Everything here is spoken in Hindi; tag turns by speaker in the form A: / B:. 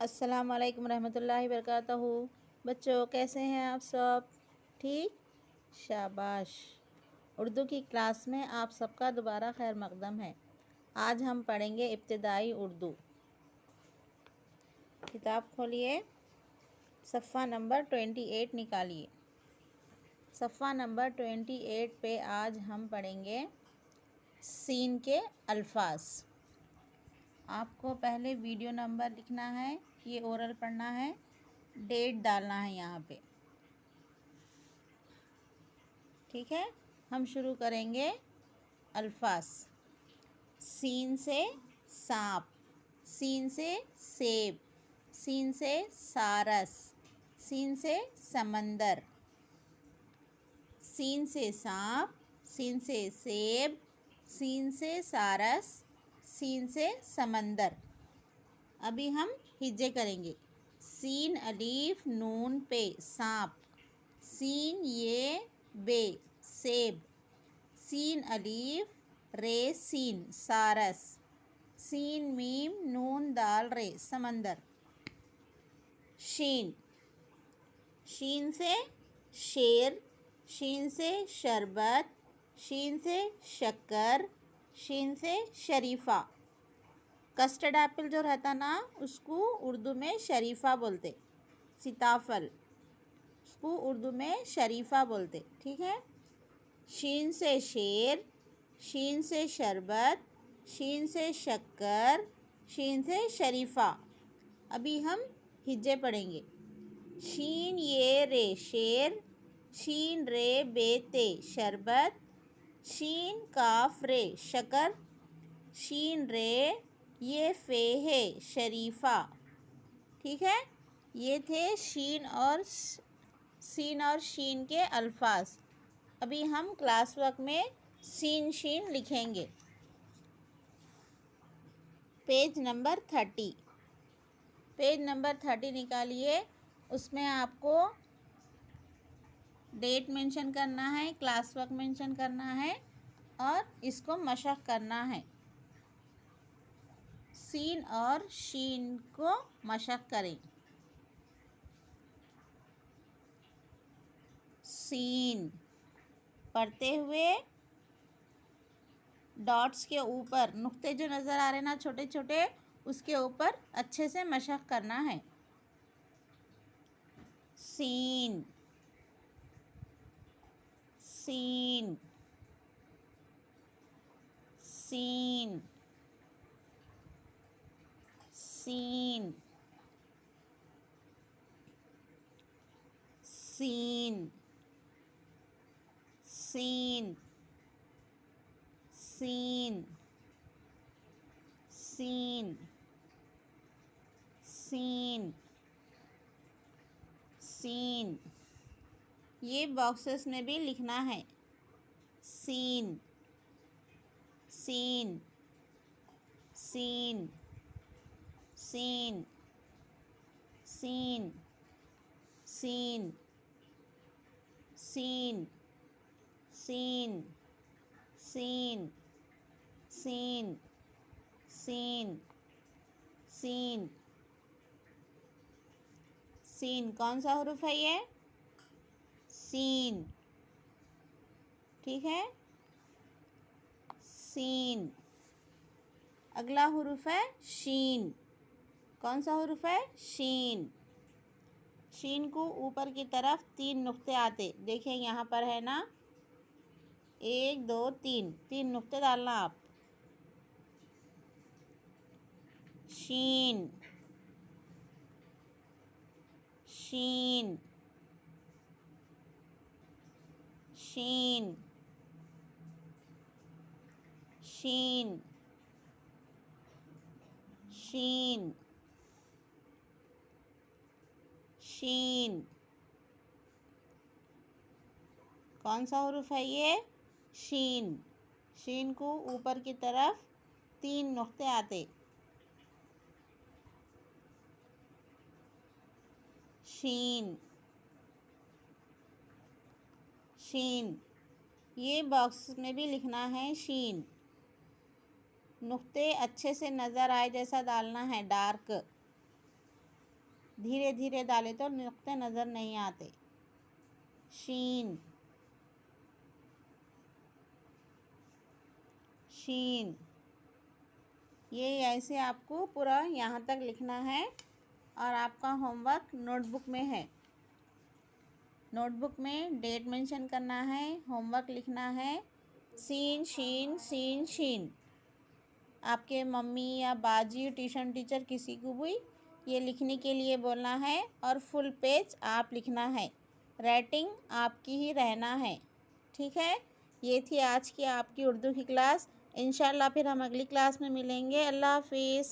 A: अस्सलाम वालेकुम रहमतुल्लाहि वबरकातुहू। बच्चों कैसे हैं आप सब? ठीक, शाबाश। उर्दू की क्लास में आप सबका दोबारा खैर मकदम है। आज हम पढ़ेंगे इब्तिदाई उर्दू। किताब खोलिए, सफ़ा नंबर 28 निकालिए। सफ़ा नंबर 28 पे आज हम पढ़ेंगे सीन के अल्फाज। आपको पहले वीडियो नंबर लिखना है, ये ओरल पढ़ना है, डेट डालना है यहाँ पे। ठीक है, हम शुरू करेंगे। अल्फाज। सीन से सांप, सीन से सेब, सीन से सारस, सीन से समंदर। सीन से सांप, सीन से सेब, सीन से सारस, सीन से समंदर। अभी हम हिज्जे करेंगे। सीन अलीफ नून पे सांप, सीन ये बे सेब, सीन अलीफ रे सीन सारस, सीन मीम नून दाल रे समंदर। शीन, शीन से शेर, शीन से शरबत, शीन से शक्कर, शीन से शरीफा। कस्टर्ड एप्पल जो रहता ना, उसको उर्दू में शरीफा बोलते। सीताफल, उसको उर्दू में शरीफा बोलते। ठीक है। शीन से शेर, शीन से शरबत, शीन से शक्कर, शीन से शरीफा। अभी हम हिज्जे पढ़ेंगे। शीन ये रे शेर, शीन रे बेते शरबत, शीन काफ रे शकर, शीन रे ये फे है शरीफा। ठीक है, ये थे शीन और सीन और शीन के अल्फाज। अभी हम क्लास वर्क में सीन शीन लिखेंगे। पेज नंबर 30, पेज नंबर 30 निकालिए। उसमें आपको डेट मेंशन करना है, क्लास वर्क मेंशन करना है और इसको मशक करना है। सीन और शीन को मशक करें। सीन पढ़ते हुए डॉट्स के ऊपर नुक्ते जो नज़र आ रहे हैं ना छोटे छोटे, उसके ऊपर अच्छे से मशक करना है। सीन, सीन, सीन, सीन, सीन, सीन, सीन, सीन, सीन, सीन। ये बॉक्सेस में भी लिखना है। सीन, सीन, सीन, सीन, सीन, सीन, सीन, सीन, सीन, सीन, सीन, सीन। सीन कौन सा हुरूफ है ये? सीन। ठीक है, सीन। अगला हुरूफ है शीन। कौन सा हुरूफ है? शीन। शीन को ऊपर की तरफ 3 नुक्ते आते, देखिए यहाँ पर है ना, 1 2 3, 3 नुक्ते डालना आप। शीन, शीन, शीन, शीन, शीन, शीन। कौन सा हुरूफ है ये? शीन। शीन को ऊपर की तरफ 3 नुक्ते आते। शीन, शीन। ये बॉक्स में भी लिखना है शीन। नुक्ते अच्छे से नज़र आए जैसा डालना है, डार्क। धीरे धीरे डाले तो नुक्ते नज़र नहीं आते। शीन, शीन। ये ऐसे आपको पूरा यहाँ तक लिखना है और आपका होमवर्क नोटबुक में है। नोटबुक में डेट मेंशन करना है, होमवर्क लिखना है। सीन शीन सीन शीन। आपके मम्मी या बाजी, ट्यूशन टीचर, किसी को भी ये लिखने के लिए बोलना है और फुल पेज आप लिखना है। राइटिंग आपकी ही रहना है, ठीक है। ये थी आज की आपकी उर्दू की क्लास। इंशाल्लाह फिर हम अगली क्लास में मिलेंगे। अल्लाह हाफिज़।